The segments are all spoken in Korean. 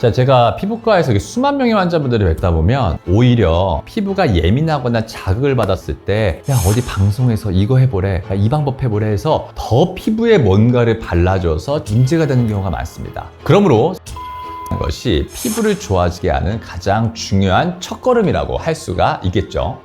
자, 제가 피부과에서 수만 명의 환자분들을 뵙다 보면 오히려 피부가 예민하거나 자극을 받았을 때 야, 어디 방송에서 이거 해보래, 야, 이 방법 해보래 해서 더 피부에 뭔가를 발라줘서 문제가 되는 경우가 많습니다. 그러므로 것이 피부를 좋아지게 하는 가장 중요한 첫걸음이라고 할 수가 있겠죠.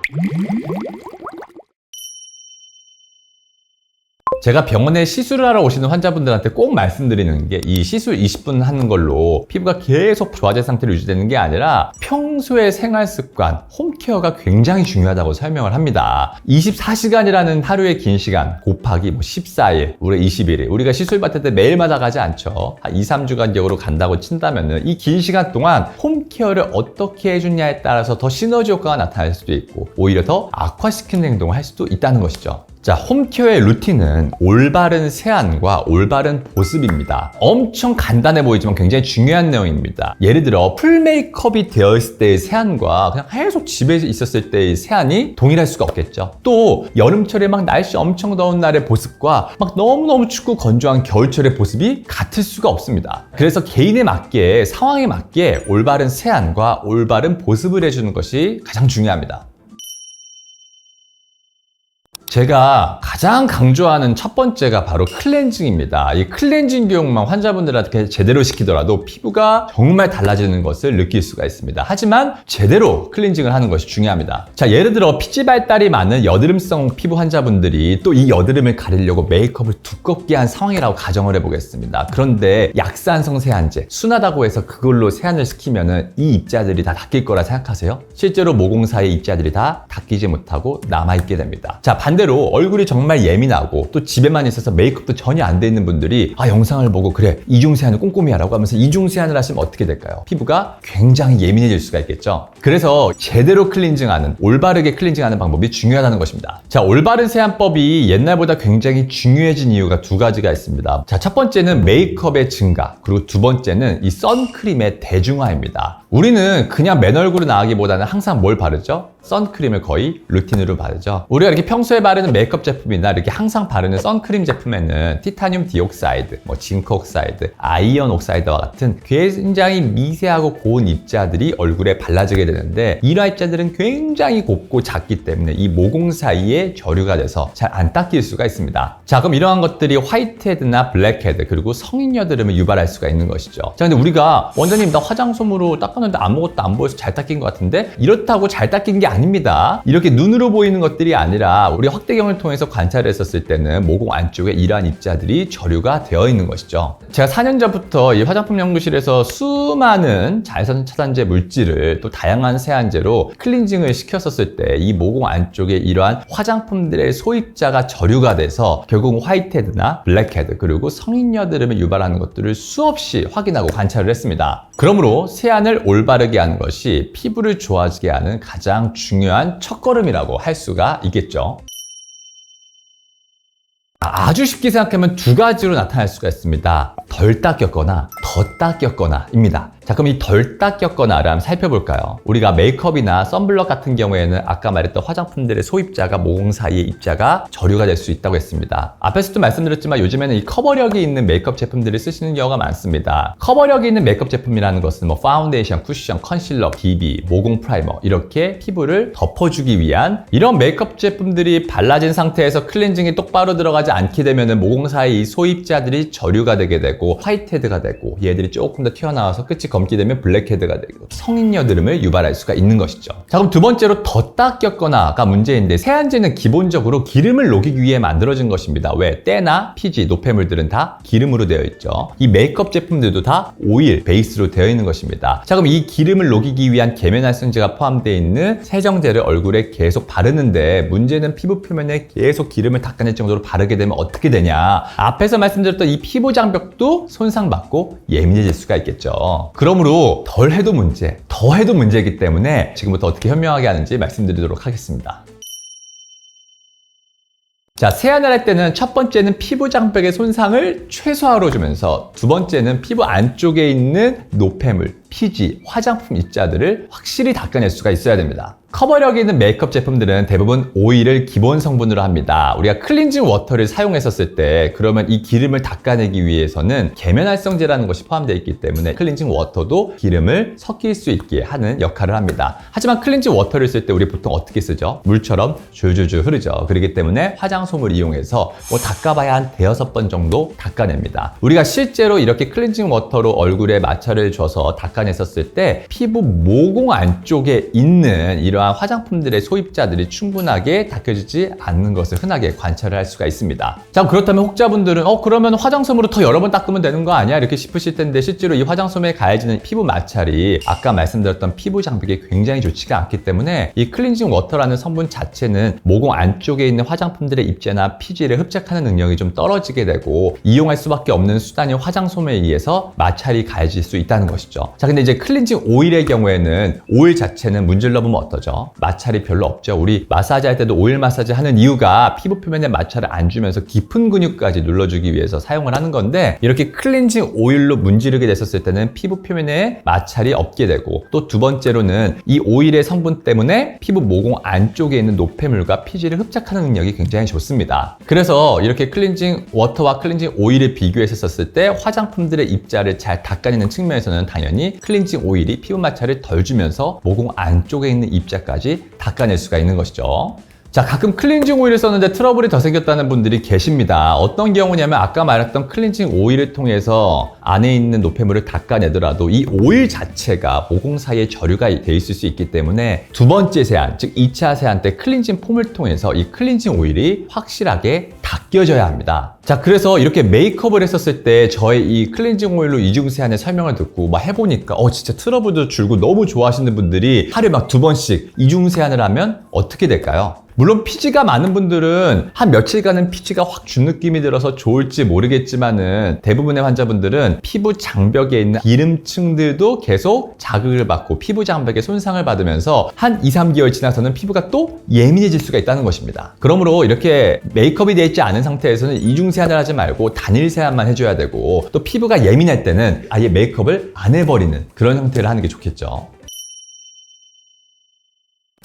제가 병원에 시술을 하러 오시는 환자분들한테 꼭 말씀드리는 게 이 시술 20분 하는 걸로 피부가 계속 좋아질 상태로 유지되는 게 아니라 평소의 생활 습관, 홈케어가 굉장히 중요하다고 설명을 합니다. 24시간이라는 하루의 긴 시간 곱하기 14일, 우리 21일, 우리가 시술 받을 때 매일마다 가지 않죠. 한 2, 3주간격으로 간다고 친다면은 이 긴 시간 동안 홈케어를 어떻게 해주냐에 따라서 더 시너지 효과가 나타날 수도 있고 오히려 더 악화시키는 행동을 할 수도 있다는 것이죠. 자, 홈케어의 루틴은 올바른 세안과 올바른 보습입니다. 엄청 간단해 보이지만 굉장히 중요한 내용입니다. 예를 들어 풀 메이크업이 되어 있을 때의 세안과 그냥 계속 집에 있었을 때의 세안이 동일할 수가 없겠죠. 또 여름철에 막 날씨 엄청 더운 날의 보습과 막 너무너무 춥고 건조한 겨울철의 보습이 같을 수가 없습니다. 그래서 개인에 맞게, 상황에 맞게 올바른 세안과 올바른 보습을 해주는 것이 가장 중요합니다. 제가 가장 강조하는 첫 번째가 바로 클렌징입니다. 이 클렌징 교육만 환자분들한테 제대로 시키더라도 피부가 정말 달라지는 것을 느낄 수가 있습니다. 하지만 제대로 클렌징을 하는 것이 중요합니다. 자, 예를 들어 피지 발달이 많은 여드름성 피부 환자분들이 또 이 여드름을 가리려고 메이크업을 두껍게 한 상황이라고 가정을 해보겠습니다. 그런데 약산성 세안제, 순하다고 해서 그걸로 세안을 시키면은 이 입자들이 다 닦일 거라 생각하세요? 실제로 모공 사이 입자들이 다 닦이지 못하고 남아있게 됩니다. 자, 반대로 얼굴이 정말 예민하고 또 집에만 있어서 메이크업도 전혀 안 돼 있는 분들이 영상을 보고 그래, 이중 세안을 꼼꼼히 하라고 하면서 이중 세안을 하시면 어떻게 될까요? 피부가 굉장히 예민해질 수가 있겠죠. 그래서 제대로 클렌징하는, 올바르게 클렌징하는 방법이 중요하다는 것입니다. 자, 올바른 세안법이 옛날보다 굉장히 중요해진 이유가 두 가지가 있습니다. 자, 첫 번째는 메이크업의 증가, 그리고 두 번째는 이 선크림의 대중화입니다. 우리는 그냥 맨 얼굴을 나가기보다는 항상 뭘 바르죠? 선크림을 거의 루틴으로 바르죠. 우리가 이렇게 평소에 바르는 메이크업 제품이나 이렇게 항상 바르는 선크림 제품에는 티타늄 디옥사이드, 징크 옥사이드, 아이언 옥사이드와 같은 굉장히 미세하고 고운 입자들이 얼굴에 발라지게 되는데 이러한 입자들은 굉장히 곱고 작기 때문에 이 모공 사이에 저류가 돼서 잘 안 닦일 수가 있습니다. 자, 그럼 이러한 것들이 화이트헤드나 블랙헤드 그리고 성인 여드름을 유발할 수가 있는 것이죠. 자, 근데 우리가 원장님 나 화장솜으로 닦았는데 아무것도 안 보여서 잘 닦인 것 같은데 이렇다고 잘 닦인 게 아닙니다. 이렇게 눈으로 보이는 것들이 아니라 우리 확대경을 통해서 관찰을 했었을 때는 모공 안쪽에 이러한 입자들이 저류가 되어 있는 것이죠. 제가 4년 전부터 이 화장품 연구실에서 수많은 자외선 차단제 물질을 또 다양한 세안제로 클렌징을 시켰었을 때 이 모공 안쪽에 이러한 화장품들의 소입자가 저류가 돼서 결국 화이트헤드나 블랙헤드 그리고 성인 여드름을 유발하는 것들을 수없이 확인하고 관찰을 했습니다. 그러므로 세안을 올바르게 하는 것이 피부를 좋아지게 하는 가장 중요한 첫걸음이라고 할 수가 있겠죠. 아주 쉽게 생각하면 두 가지로 나타날 수가 있습니다. 덜 닦였거나 더 닦였거나 입니다. 자, 그럼 이 덜 닦였거나를 한번 살펴볼까요? 우리가 메이크업이나 선블럭 같은 경우에는 아까 말했던 화장품들의 소입자가 모공 사이의 입자가 저류가 될 수 있다고 했습니다. 앞에서도 말씀드렸지만 요즘에는 이 커버력이 있는 메이크업 제품들을 쓰시는 경우가 많습니다. 커버력이 있는 메이크업 제품이라는 것은 파운데이션, 쿠션, 컨실러, BB, 모공 프라이머 이렇게 피부를 덮어주기 위한 이런 메이크업 제품들이 발라진 상태에서 클렌징이 똑바로 들어가지 않게 되면 모공 사이 소입자들이 저류가 되게 되고 화이트헤드가 되고 얘들이 조금 더 튀어나와서 끝이 검게 되면 블랙헤드가 되고 성인 여드름을 유발할 수가 있는 것이죠. 자, 그럼 두 번째로 더 닦였거나가 문제인데 세안제는 기본적으로 기름을 녹이기 위해 만들어진 것입니다. 왜? 때나 피지, 노폐물들은 다 기름으로 되어 있죠. 이 메이크업 제품들도 다 오일 베이스로 되어 있는 것입니다. 자, 그럼 이 기름을 녹이기 위한 계면활성제가 포함되어 있는 세정제를 얼굴에 계속 바르는데 문제는 피부 표면에 계속 기름을 닦아낼 정도로 바르게 되면 어떻게 되냐? 앞에서 말씀드렸던 이 피부 장벽도 손상받고 예민해질 수가 있겠죠. 그러므로 덜 해도 문제, 더 해도 문제이기 때문에 지금부터 어떻게 현명하게 하는지 말씀드리도록 하겠습니다. 자, 세안을 할 때는 첫 번째는 피부 장벽의 손상을 최소화로 주면서 두 번째는 피부 안쪽에 있는 노폐물, 피지, 화장품 입자들을 확실히 닦아낼 수가 있어야 됩니다. 커버력이 있는 메이크업 제품들은 대부분 오일을 기본 성분으로 합니다. 우리가 클렌징 워터를 사용했었을 때 그러면 이 기름을 닦아내기 위해서는 계면활성제라는 것이 포함되어 있기 때문에 클렌징 워터도 기름을 섞일 수 있게 하는 역할을 합니다. 하지만 클렌징 워터를 쓸 때 우리 보통 어떻게 쓰죠? 물처럼 줄줄줄 흐르죠. 그렇기 때문에 화장솜을 이용해서 닦아봐야 한 5-6번 정도 닦아냅니다. 우리가 실제로 이렇게 클렌징 워터로 얼굴에 마찰을 줘서 닦아냈었을 때 피부 모공 안쪽에 있는 이러한 화장품들의 소입자들이 충분하게 닦여지지 않는 것을 흔하게 관찰을 할 수가 있습니다. 자, 그렇다면 혹자분들은 그러면 화장솜으로 더 여러 번 닦으면 되는 거 아니야? 이렇게 싶으실 텐데 실제로 이 화장솜에 가해지는 피부 마찰이 아까 말씀드렸던 피부 장벽에 굉장히 좋지가 않기 때문에 이 클렌징 워터라는 성분 자체는 모공 안쪽에 있는 화장품들의 입자나 피지를 흡착하는 능력이 좀 떨어지게 되고 이용할 수밖에 없는 수단인 화장솜에 의해서 마찰이 가해질 수 있다는 것이죠. 자, 근데 이제 클렌징 오일의 경우에는 오일 자체는 문질러 보면 어떠죠? 마찰이 별로 없죠. 우리 마사지 할 때도 오일 마사지 하는 이유가 피부 표면에 마찰을 안 주면서 깊은 근육까지 눌러주기 위해서 사용을 하는 건데 이렇게 클렌징 오일로 문지르게 됐었을 때는 피부 표면에 마찰이 없게 되고 또 두 번째로는 이 오일의 성분 때문에 피부 모공 안쪽에 있는 노폐물과 피지를 흡착하는 능력이 굉장히 좋습니다. 그래서 이렇게 클렌징 워터와 클렌징 오일을 비교했었을 때 화장품들의 입자를 잘 닦아내는 측면에서는 당연히 클렌징 오일이 피부 마찰을 덜 주면서 모공 안쪽에 있는 입자까지 닦아낼 수가 있는 것이죠. 자, 가끔 클렌징 오일을 썼는데 트러블이 더 생겼다는 분들이 계십니다. 어떤 경우냐면 아까 말했던 클렌징 오일을 통해서 안에 있는 노폐물을 닦아내더라도 이 오일 자체가 모공 사이에 저류가 돼 있을 수 있기 때문에 두 번째 세안, 즉 2차 세안 때 클렌징 폼을 통해서 이 클렌징 오일이 확실하게 닦여져야 합니다. 자, 그래서 이렇게 메이크업을 했었을 때 저의 이 클렌징 오일로 이중 세안의 설명을 듣고 막 해보니까 진짜 트러블도 줄고 너무 좋아하시는 분들이 하루에 막 2번씩 이중 세안을 하면 어떻게 될까요? 물론 피지가 많은 분들은 한 며칠간은 피지가 확 준 느낌이 들어서 좋을지 모르겠지만은 대부분의 환자분들은 피부 장벽에 있는 기름층들도 계속 자극을 받고 피부 장벽에 손상을 받으면서 한 2-3개월 지나서는 피부가 또 예민해질 수가 있다는 것입니다. 그러므로 이렇게 메이크업이 되어 있지 않은 상태에서는 이중 세안을 하지 말고 단일 세안만 해줘야 되고 또 피부가 예민할 때는 아예 메이크업을 안 해버리는 그런 형태를 하는 게 좋겠죠.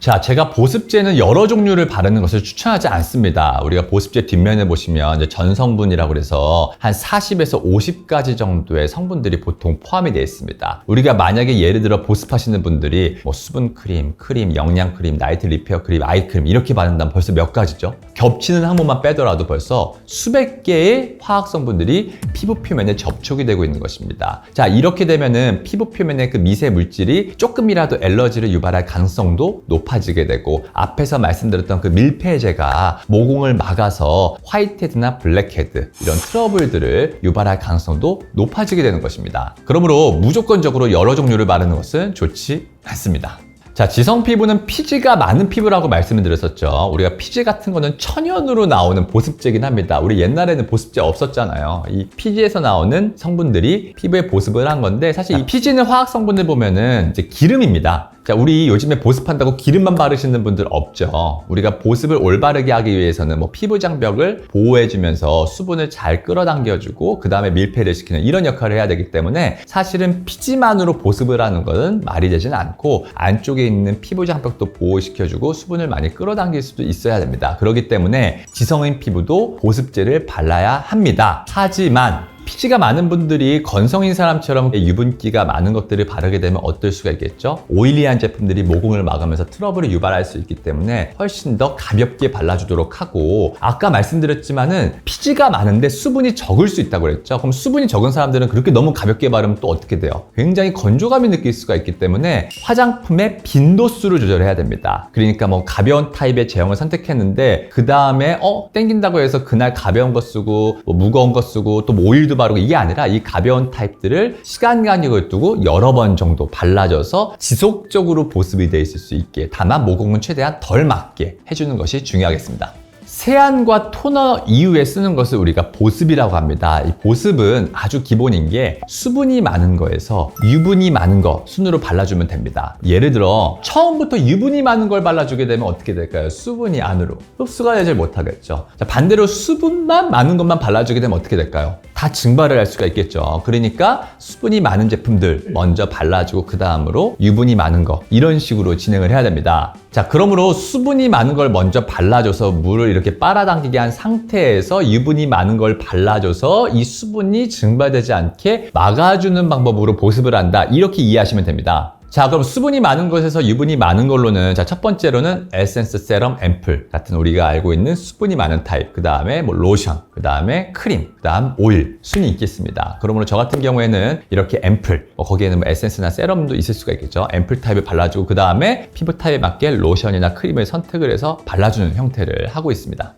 자, 제가 보습제는 여러 종류를 바르는 것을 추천하지 않습니다. 우리가 보습제 뒷면에 보시면 이제 전성분이라고 그래서 한 40에서 50가지 정도의 성분들이 보통 포함이 되어 있습니다. 우리가 만약에 예를 들어 보습하시는 분들이 수분크림, 영양크림, 나이트 리페어 크림, 아이크림 이렇게 바른다면 벌써 몇 가지죠? 겹치는 항목만 빼더라도 벌써 수백 개의 화학 성분들이 피부 표면에 접촉이 되고 있는 것입니다. 자, 이렇게 되면은 피부 표면에 그 미세 물질이 조금이라도 엘러지를 유발할 가능성도 높아지게 되고 앞에서 말씀드렸던 그 밀폐제가 모공을 막아서 화이트헤드나 블랙헤드 이런 트러블들을 유발할 가능성도 높아지게 되는 것입니다. 그러므로 무조건적으로 여러 종류를 바르는 것은 좋지 않습니다. 자, 지성 피부는 피지가 많은 피부라고 말씀을 드렸었죠. 우리가 피지 같은 거는 천연으로 나오는 보습제긴 합니다. 우리 옛날에는 보습제 없었잖아요. 이 피지에서 나오는 성분들이 피부에 보습을 한 건데 사실 이 피지는 화학 성분을 보면은 이제 기름입니다. 자, 우리 요즘에 보습한다고 기름만 바르시는 분들 없죠. 우리가 보습을 올바르게 하기 위해서는 피부 장벽을 보호해주면서 수분을 잘 끌어당겨주고 그 다음에 밀폐를 시키는 이런 역할을 해야 되기 때문에 사실은 피지만으로 보습을 하는 것은 말이 되지는 않고 안쪽에 있는 피부 장벽도 보호시켜주고 수분을 많이 끌어당길 수도 있어야 됩니다. 그렇기 때문에 지성인 피부도 보습제를 발라야 합니다. 하지만 피지가 많은 분들이 건성인 사람처럼 유분기가 많은 것들을 바르게 되면 어떨 수가 있겠죠? 오일리한 제품들이 모공을 막으면서 트러블을 유발할 수 있기 때문에 훨씬 더 가볍게 발라주도록 하고 아까 말씀드렸지만은 피지가 많은데 수분이 적을 수 있다고 그랬죠? 그럼 수분이 적은 사람들은 그렇게 너무 가볍게 바르면 또 어떻게 돼요? 굉장히 건조감이 느낄 수가 있기 때문에 화장품의 빈도수를 조절해야 됩니다. 그러니까 가벼운 타입의 제형을 선택했는데 그 다음에 땡긴다고 해서 그날 가벼운 거 쓰고 무거운 거 쓰고 또 오일도 바르고 이게 아니라 이 가벼운 타입들을 시간 간격을 두고 여러 번 정도 발라줘서 지속적으로 보습이 돼 있을 수 있게 다만 모공은 최대한 덜 맞게 해주는 것이 중요하겠습니다. 세안과 토너 이후에 쓰는 것을 우리가 보습이라고 합니다. 이 보습은 아주 기본인 게 수분이 많은 거에서 유분이 많은 거 순으로 발라주면 됩니다. 예를 들어 처음부터 유분이 많은 걸 발라주게 되면 어떻게 될까요? 수분이 안으로 흡수가 되질 못하겠죠. 자, 반대로 수분만 많은 것만 발라주게 되면 어떻게 될까요? 다 증발을 할 수가 있겠죠. 그러니까 수분이 많은 제품들 먼저 발라주고 그 다음으로 유분이 많은 거 이런 식으로 진행을 해야 됩니다. 자, 그러므로 수분이 많은 걸 먼저 발라줘서 물을 이렇게 빨아당기게 한 상태에서 유분이 많은 걸 발라줘서 이 수분이 증발되지 않게 막아주는 방법으로 보습을 한다. 이렇게 이해하시면 됩니다. 자, 그럼 수분이 많은 것에서 유분이 많은 걸로는, 자, 첫 번째로는 에센스, 세럼, 앰플 같은 우리가 알고 있는 수분이 많은 타입, 그 다음에 뭐 로션, 그 다음에 크림, 그 다음 오일 순이 있겠습니다. 그러므로 저 같은 경우에는 이렇게 앰플, 거기에는 뭐 에센스나 세럼도 있을 수가 있겠죠. 앰플 타입을 발라주고 그 다음에 피부 타입에 맞게 로션이나 크림을 선택을 해서 발라주는 형태를 하고 있습니다.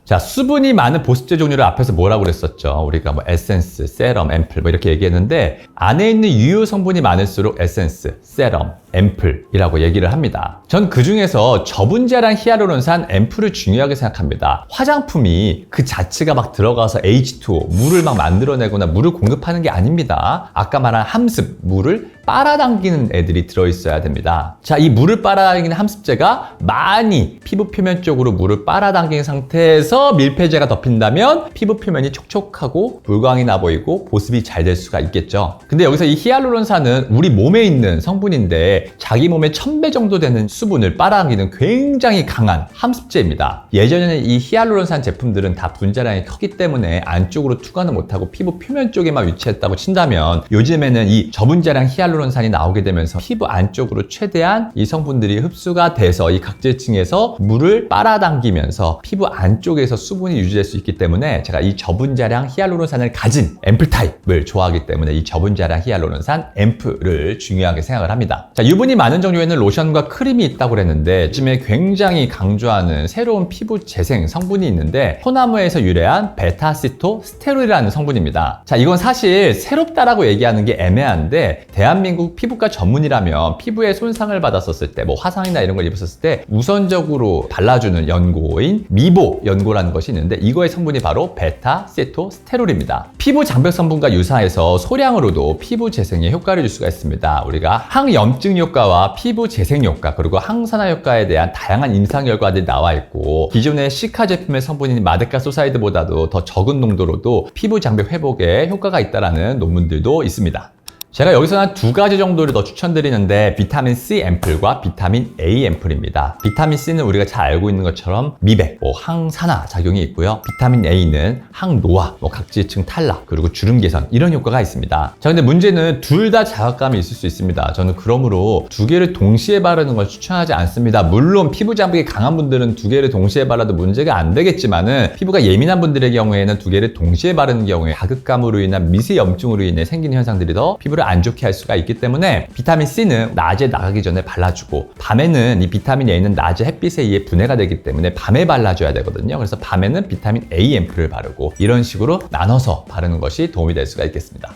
자, 수분이 많은 보습제 종류를 앞에서 뭐라고 그랬었죠? 우리가 뭐 에센스, 세럼, 앰플 뭐 이렇게 얘기했는데 안에 있는 유효 성분이 많을수록 에센스, 세럼, 앰플이라고 얘기를 합니다. 전 그중에서 저분자랑 히알루론산 앰플을 중요하게 생각합니다. 화장품이 그 자체가 막 들어가서 H2O, 물을 막 만들어내거나 물을 공급하는 게 아닙니다. 아까 말한 함습, 물을 빨아당기는 애들이 들어있어야 됩니다. 자, 이 물을 빨아당기는 함습제가 많이 피부 표면 쪽으로 물을 빨아당긴 상태에서 밀폐제가 덮인다면 피부 표면이 촉촉하고 물광이 나 보이고 보습이 잘 될 수가 있겠죠. 근데 여기서 이 히알루론산은 우리 몸에 있는 성분인데 자기 몸의 1000배 정도 되는 수분을 빨아당기는 굉장히 강한 함습제입니다. 예전에는 이 히알루론산 제품들은 다 분자량이 크기 때문에 안쪽으로 투과는 못하고 피부 표면 쪽에만 위치했다고 친다면 요즘에는 이 저분자량 히알루론산이 나오게 되면서 피부 안쪽으로 최대한 이 성분들이 흡수가 돼서 이 각질층에서 물을 빨아당기면서 피부 안쪽에서 수분이 유지될 수 있기 때문에 제가 이 저분자량 히알루론산을 가진 앰플 타입을 좋아하기 때문에 이 저분자량 히알루론산 앰플을 중요하게 생각을 합니다. 자, 유분이 많은 종류에는 로션과 크림이 있다고 그랬는데 요즘에 굉장히 강조하는 새로운 피부 재생 성분이 있는데 소나무에서 유래한 베타시토스테롤이라는 성분입니다. 자, 이건 사실 새롭다라고 얘기하는 게 애매한데 대한민국 피부과 전문이라면 피부에 손상을 받았었을 때 뭐 화상이나 이런 걸 입었을 때 우선적으로 발라주는 연고인 미보 연고라는 것이 있는데 이거의 성분이 바로 베타시토스테롤입니다. 피부 장벽 성분과 유사해서 소량으로도 피부 재생에 효과를 줄 수가 있습니다. 우리가 항염증 효과와 피부 재생 효과 그리고 항산화 효과에 대한 다양한 임상 결과들이 나와 있고 기존의 시카 제품의 성분인 마데카소사이드보다도 더 적은 농도로도 피부 장벽 회복에 효과가 있다는 논문들도 있습니다. 제가 여기서 한 2가지 정도를 더 추천드리는데 비타민 C 앰플과 비타민 A 앰플입니다. 비타민 C는 우리가 잘 알고 있는 것처럼 미백, 항산화 작용이 있고요. 비타민 A는 항노화, 각질층 탈락, 그리고 주름 개선 이런 효과가 있습니다. 자, 근데 문제는 둘 다 자극감이 있을 수 있습니다. 저는 그러므로 2개를 동시에 바르는 걸 추천하지 않습니다. 물론 피부 장벽이 강한 분들은 2개를 동시에 발라도 문제가 안 되겠지만은 피부가 예민한 분들의 경우에는 2개를 동시에 바르는 경우에 자극감으로 인한 미세 염증으로 인해 생기는 현상들이 더 피부를 안 좋게 할 수가 있기 때문에 비타민 C는 낮에 나가기 전에 발라주고 밤에는 이 비타민 A는 낮에 햇빛에 의해 분해가 되기 때문에 밤에 발라줘야 되거든요. 그래서 밤에는 비타민 A 앰플을 바르고 이런 식으로 나눠서 바르는 것이 도움이 될 수가 있겠습니다.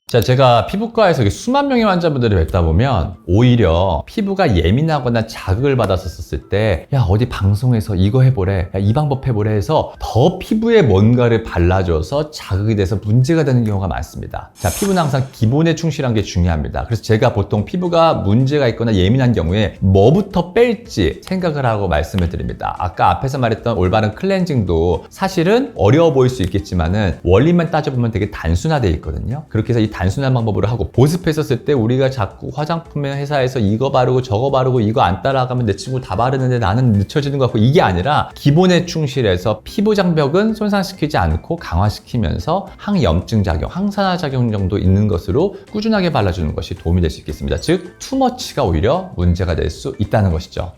자, 제가 피부과에서 수만 명의 환자분들을 뵙다 보면 오히려 피부가 예민하거나 자극을 받았었을 때 야, 어디 방송에서 이거 해보래, 야, 이 방법 해보래 해서 더 피부에 뭔가를 발라줘서 자극이 돼서 문제가 되는 경우가 많습니다. 자, 피부는 항상 기본에 충실한 게 중요합니다. 그래서 제가 보통 피부가 문제가 있거나 예민한 경우에 뭐부터 뺄지 생각을 하고 말씀을 드립니다. 아까 앞에서 말했던 올바른 클렌징도 사실은 어려워 보일 수 있겠지만은 원리만 따져보면 되게 단순화되어 있거든요. 그렇게 해서 이 단순한 방법으로 하고 보습했었을 때 우리가 자꾸 화장품 회사에서 이거 바르고 저거 바르고 이거 안 따라가면 내 친구 다 바르는데 나는 늦춰지는 것 같고 이게 아니라 기본에 충실해서 피부 장벽은 손상시키지 않고 강화시키면서 항염증 작용, 항산화 작용 정도 있는 것으로 꾸준하게 발라주는 것이 도움이 될 수 있겠습니다. 즉 투머치가 오히려 문제가 될 수 있다는 것이죠.